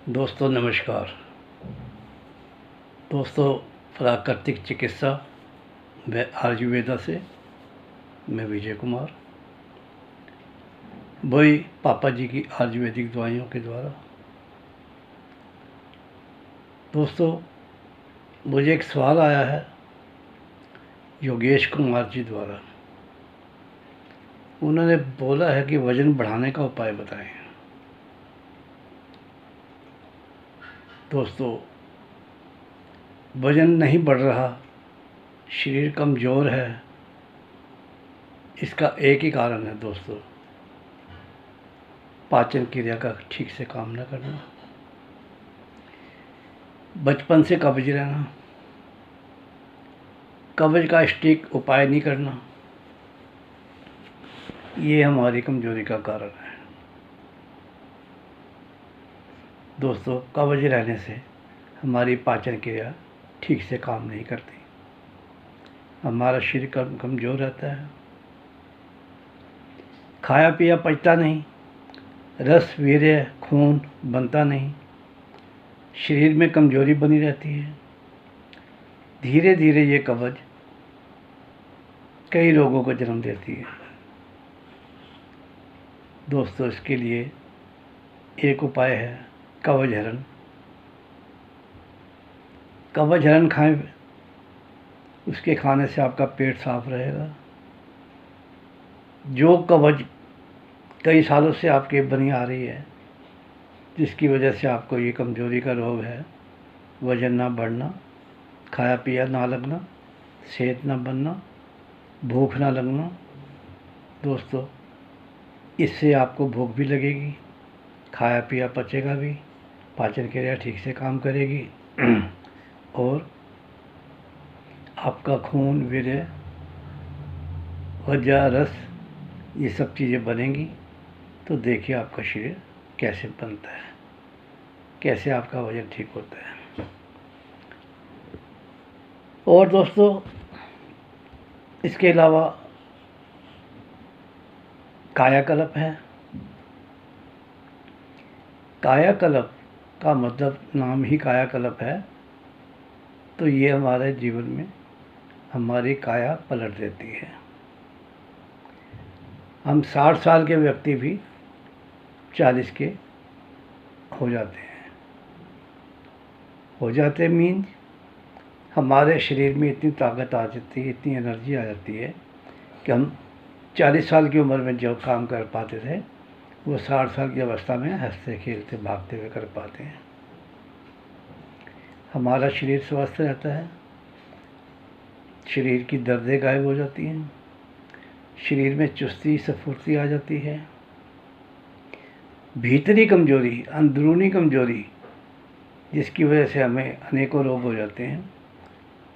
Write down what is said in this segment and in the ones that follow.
दोस्तों नमस्कार। दोस्तों, प्राकृतिक चिकित्सा व आयुर्वेदा से मैं विजय कुमार, वही पापा जी की आयुर्वेदिक दवाइयों के द्वारा। दोस्तों, मुझे एक सवाल आया है योगेश कुमार जी द्वारा। उन्होंने बोला है कि वज़न बढ़ाने का उपाय बताएं। दोस्तों, वज़न नहीं बढ़ रहा, शरीर कमज़ोर है, इसका एक ही कारण है दोस्तों, पाचन क्रिया का ठीक से काम न करना, बचपन से कब्ज रहना, कब्ज का सटीक उपाय नहीं करना, ये हमारी कमज़ोरी का कारण है। दोस्तों, कब्ज रहने से हमारी पाचन क्रिया ठीक से काम नहीं करती, हमारा शरीर कमज़ोर रहता है, खाया पिया पचता नहीं, रस वीर्य खून बनता नहीं, शरीर में कमज़ोरी बनी रहती है। धीरे धीरे ये कब्ज कई रोगों को जन्म देती है। दोस्तों, इसके लिए एक उपाय है कवज हरण। कवज हरण खाएं, उसके खाने से आपका पेट साफ रहेगा। जो कवज कई सालों से आपके बनी आ रही है, जिसकी वजह से आपको ये कमज़ोरी का रोग है, वज़न ना बढ़ना, खाया पिया ना लगना, सेहत ना बनना, भूख ना लगना। दोस्तों, इससे आपको भूख भी लगेगी, खाया पिया पचेगा भी, पाचन क्रिया ठीक से काम करेगी और आपका खून वीर्य वजा रस ये सब चीज़ें बनेंगी। तो देखिए आपका शरीर कैसे बनता है, कैसे आपका वजन ठीक होता है। और दोस्तों, इसके अलावा कायाकल्प है। कायाकल्प का मतलब नाम ही कायाकल्प है, तो ये हमारे जीवन में हमारी काया पलट देती है। हम 60 साल के व्यक्ति भी 40 के हो जाते मीन्स हमारे शरीर में इतनी ताकत आ जाती है, इतनी एनर्जी आ जाती है कि हम 40 साल की उम्र में जो काम कर पाते थे, वो 60 साल की अवस्था में हंसते खेलते भागते हुए कर पाते हैं। हमारा शरीर स्वस्थ रहता है, शरीर की दर्दें गायब हो जाती हैं, शरीर में चुस्ती स्फूर्ति आ जाती है। भीतरी कमज़ोरी, अंदरूनी कमज़ोरी, जिसकी वजह से हमें अनेकों रोग हो जाते हैं,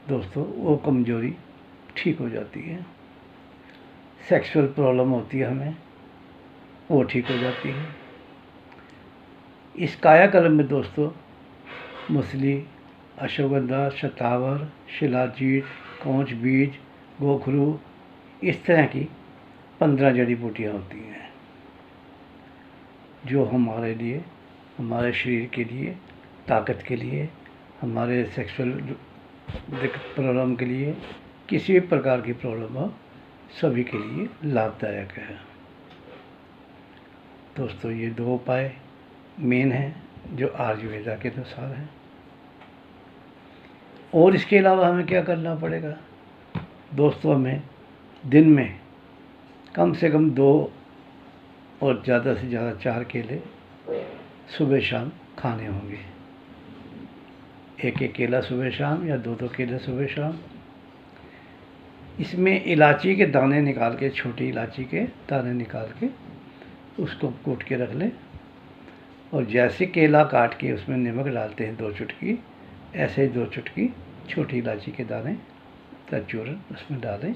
दोस्तों वो कमज़ोरी ठीक हो जाती है। सेक्सुअल प्रॉब्लम होती है हमें, वो ठीक हो जाती है। इस कायाकल्प में दोस्तों मूसली, अश्वगंधा, शतावर, शिलाजीत, कौंच बीज, गोखरू, इस तरह की 15 जड़ी बूटियाँ होती हैं, जो हमारे लिए, हमारे शरीर के लिए, ताकत के लिए, हमारे सेक्सुअल प्रॉब्लम के लिए, किसी भी प्रकार की प्रॉब्लम हो, सभी के लिए लाभदायक है। दोस्तों, ये 2 उपाय मेन हैं जो आयुर्वेदा के अनुसार हैं। और इसके अलावा हमें क्या करना पड़ेगा दोस्तों? हमें दिन में कम से कम 2 और ज़्यादा से ज़्यादा 4 केले सुबह शाम खाने होंगे। एक केला सुबह शाम या 2 केले सुबह शाम। इसमें इलायची के दाने निकाल के, छोटी इलायची के दाने निकाल के उसको कूट के रख लें, और जैसे केला काट के उसमें नमक डालते हैं 2 चुटकी, ऐसे ही 2 चुटकी छोटी इलायची के दाने का चूर्ण उसमें डालें,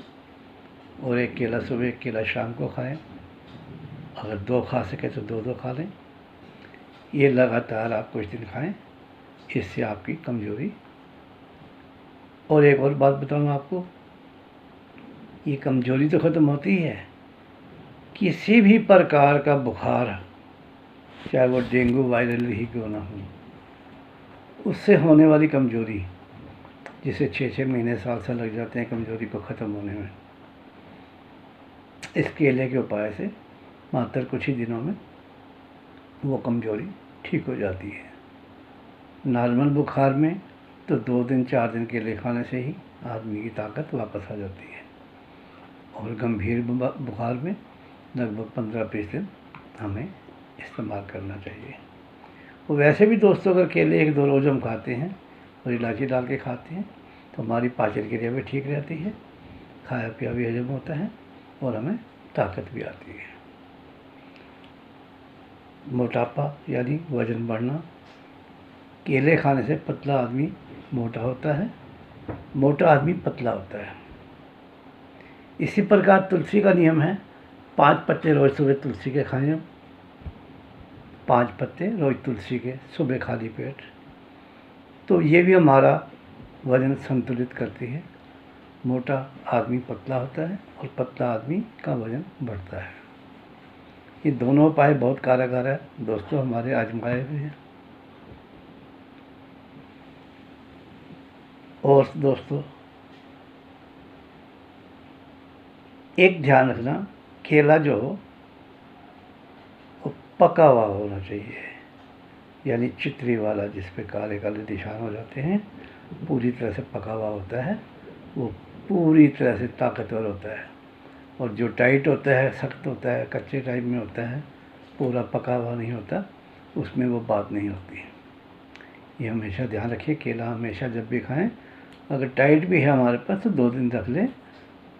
और 1 केला सुबह 1 केला शाम को खाएं। अगर 2 खा सके तो 2 खा लें। ये लगातार आप कुछ दिन खाएं, इससे आपकी कमज़ोरी। और एक और बात बताऊँ आपको, ये कमज़ोरी तो ख़त्म होती है, किसी भी प्रकार का बुखार, चाहे वो डेंगू वायरल ही क्यों ना हो, उससे होने वाली कमज़ोरी, जिसे 6-6 महीने साल से लग जाते हैं कमज़ोरी को ख़त्म होने में, इस केले के उपाय से मात्र कुछ ही दिनों में वो कमज़ोरी ठीक हो जाती है। नॉर्मल बुखार में तो 2 दिन 4 दिन केले खाने से ही आदमी की ताकत वापस आ जाती है, और गंभीर बुखार में लगभग 15-20 दिन हमें इस्तेमाल करना चाहिए। और वैसे भी दोस्तों, अगर केले 1-2 रोज़ हम खाते हैं और इलायची डाल के खाते हैं तो हमारी पाचन क्रिया भी ठीक रहती है, खाया पिया भी हजम होता है और हमें ताकत भी आती है। मोटापा यानी वज़न बढ़ना, केले खाने से पतला आदमी मोटा होता है, मोटा आदमी पतला होता है। इसी प्रकार तुलसी का नियम है, 5 पत्ते रोज़ सुबह तुलसी के खाएं, 5 पत्ते रोज़ तुलसी के सुबह खाली पेट, तो ये भी हमारा वज़न संतुलित करती है। मोटा आदमी पतला होता है और पतला आदमी का वज़न बढ़ता है। ये दोनों उपाय बहुत कारगर है दोस्तों, हमारे आजमाए हुए हैं। और दोस्तों, एक ध्यान रखना, केला जो हो वो पका हुआ होना चाहिए, यानी चितरी वाला, जिस पे काले काले निशान हो जाते हैं, पूरी तरह से पका हुआ होता है, वो पूरी तरह से ताकतवर होता है। और जो टाइट होता है, सख्त होता है, कच्चे टाइप में होता है, पूरा पका हुआ नहीं होता, उसमें वो बात नहीं होती। ये हमेशा ध्यान रखिए, केला हमेशा जब भी खाएं, अगर टाइट भी है हमारे पास तो 2 दिन रख लें,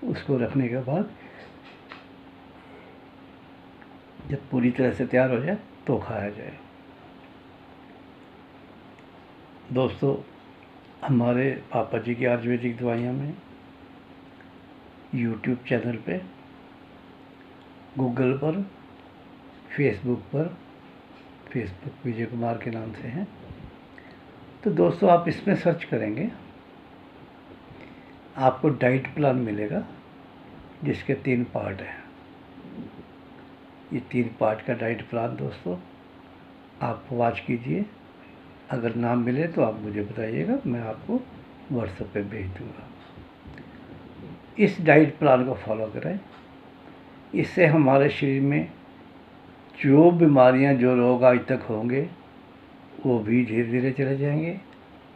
उसको रखने के बाद जब पूरी तरह से तैयार हो जाए तो खाया जाए। दोस्तों, हमारे पापा जी की आयुर्वेदिक दवाइयाँ में यूट्यूब चैनल पे, गूगल पर, फेसबुक विजय कुमार के नाम से हैं, तो दोस्तों आप इसमें सर्च करेंगे, आपको डाइट प्लान मिलेगा जिसके 3 पार्ट हैं। ये 3 पार्ट का डाइट प्लान दोस्तों आप वॉच कीजिए, अगर ना मिले तो आप मुझे बताइएगा, मैं आपको व्हाट्सएप पे भेज दूँगा। इस डाइट प्लान को फॉलो करें, इससे हमारे शरीर में जो बीमारियां, जो रोग आज तक होंगे वो भी धीरे धीरे चले जाएंगे,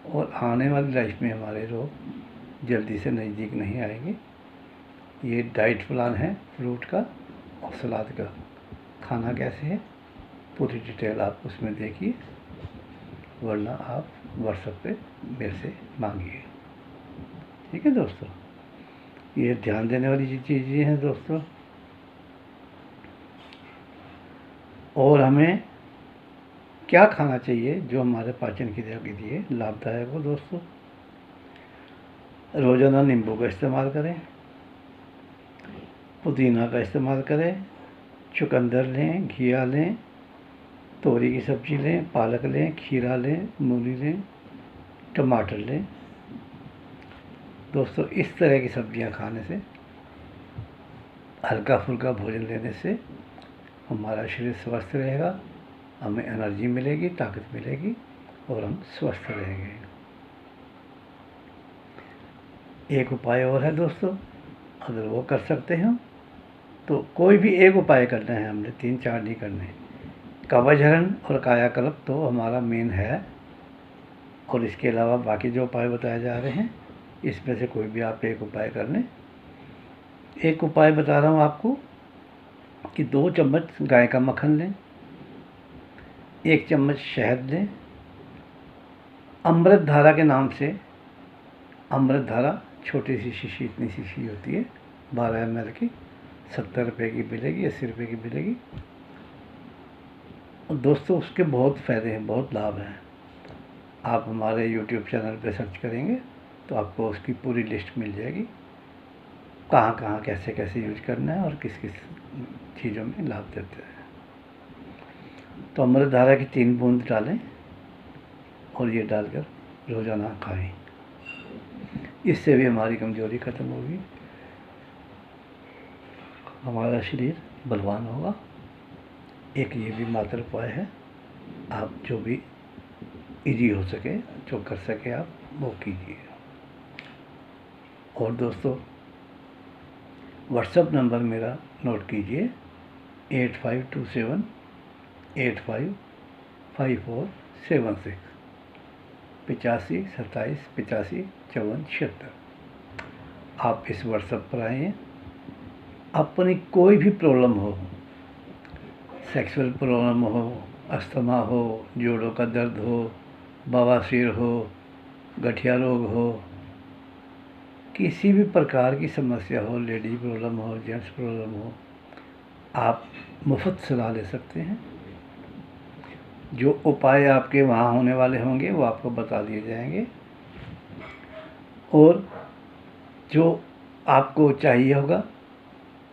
और आने वाली लाइफ में हमारे रोग जल्दी से नज़दीक नहीं आएंगे। ये डाइट प्लान है फ्रूट का और सलाद का, खाना कैसे है पूरी डिटेल आप उसमें देखिए, वरना आप व्हाट्सएप पे मेरे से मांगिए। ठीक है दोस्तों, ये ध्यान देने वाली चीज़ें हैं दोस्तों। और हमें क्या खाना चाहिए जो हमारे पाचन क्रिया के लिए लाभदायक हो दोस्तों? रोज़ाना नींबू का इस्तेमाल करें, पुदीना का इस्तेमाल करें, चुकंदर लें, घिया लें, तोरी की सब्ज़ी लें, पालक लें, खीरा लें, मूली लें, टमाटर लें। दोस्तों, इस तरह की सब्ज़ियां खाने से, हल्का फुल्का भोजन लेने से हमारा शरीर स्वस्थ रहेगा, हमें एनर्जी मिलेगी, ताकत मिलेगी और हम स्वस्थ रहेंगे। एक उपाय और है दोस्तों, अगर वो कर सकते हैं तो कोई भी एक उपाय करना है, हमने 3-4 नहीं करने। कवचहरण और कायाकल्प तो हमारा मेन है, और इसके अलावा बाकी जो उपाय बताए जा रहे हैं इसमें से कोई भी आप एक उपाय कर लें। एक उपाय बता रहा हूँ आपको कि 2 चम्मच गाय का मक्खन लें, 1 चम्मच शहद लें, अमृत धारा के नाम से, अमृत धारा छोटी सी शीशी, इतनी शीशी होती है, 12 ml की, 70 रुपये की मिलेगी, 80 रुपये की मिलेगी। और दोस्तों, उसके बहुत फ़ायदे हैं, बहुत लाभ हैं। आप हमारे यूट्यूब चैनल पे सर्च करेंगे तो आपको उसकी पूरी लिस्ट मिल जाएगी, कहाँ कहाँ कैसे कैसे यूज करना है और किस किस चीज़ों में लाभ देते हैं। तो अमृत धारा की 3 बूंद डालें और ये डालकर रोज़ाना खाएं, इससे भी हमारी कमज़ोरी ख़त्म होगी, हमारा शरीर बलवान होगा। एक ये भी मात्र उपाय है, आप जो भी इजी हो सके, जो कर सके आप वो कीजिए। और दोस्तों, व्हाट्सएप नंबर मेरा नोट कीजिए 8527855476 8527855476। आप इस व्हाट्सएप पर आइए। अपनी कोई भी प्रॉब्लम हो, सेक्सुअल प्रॉब्लम हो, अस्थमा हो, जोड़ों का दर्द हो, बवासीर हो, गठिया रोग हो, किसी भी प्रकार की समस्या हो, लेडी प्रॉब्लम हो, जेंट्स प्रॉब्लम हो, आप मुफ्त सलाह ले सकते हैं। जो उपाय आपके वहाँ होने वाले होंगे वो आपको बता दिए जाएंगे, और जो आपको चाहिए होगा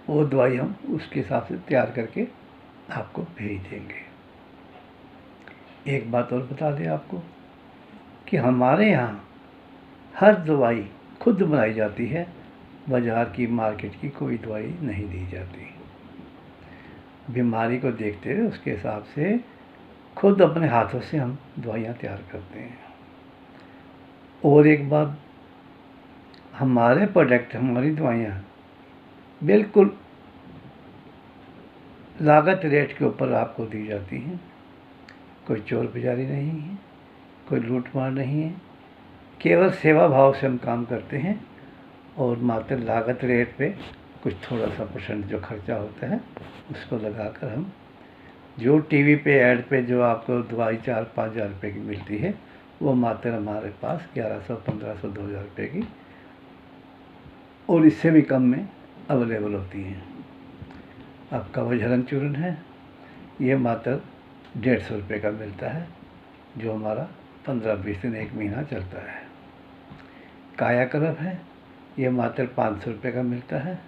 वो दवाई हम उसके हिसाब से तैयार करके आपको भेज देंगे। एक बात और बता दें आपको कि हमारे यहाँ हर दवाई खुद बनाई जाती है, बाज़ार की, मार्केट की कोई दवाई नहीं दी जाती। बीमारी को देखते हुए उसके हिसाब से खुद अपने हाथों से हम दवाइयाँ तैयार करते हैं। और एक बात, हमारे प्रोडक्ट, हमारी दवाइयाँ बिल्कुल लागत रेट के ऊपर आपको दी जाती हैं। कोई चोर बाज़ारी नहीं है, कोई लूट मार नहीं है, केवल सेवा भाव से हम काम करते हैं। और मात्र लागत रेट पे कुछ थोड़ा सा % जो खर्चा होता है उसको लगाकर हम, जो टीवी पे ऐड पे जो आपको दवाई 4-5 हज़ार रुपये की मिलती है, वो मात्र हमारे पास 1100, 1500, 2000 रुपये की और इससे भी कम में अवेलेबल होती हैं। अब कवचहरण चूर्ण है, ये मात्र 150 रुपये का मिलता है, जो हमारा 15-20 दिन, 1 महीना चलता है। कायाकल्प है, ये मात्र 500 रुपये का मिलता है,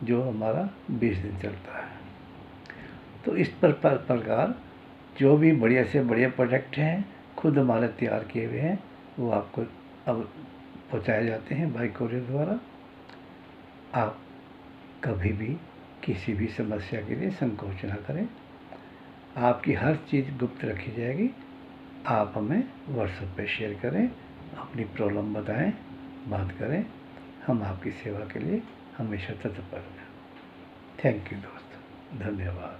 जो हमारा 20 दिन चलता है। तो इस प्रकार जो भी बढ़िया से बढ़िया प्रोडक्ट हैं, खुद हमारे तैयार किए हुए हैं, वो आपको अब पहुँचाए जाते हैं बाई कोरियर द्वारा। आप कभी भी किसी भी समस्या के लिए संकोच ना करें, आपकी हर चीज़ गुप्त रखी जाएगी। आप हमें व्हाट्सएप पे शेयर करें, अपनी प्रॉब्लम बताएं, बात करें, हम आपकी सेवा के लिए हमेशा तत्पर हैं। थैंक यू दोस्त, धन्यवाद।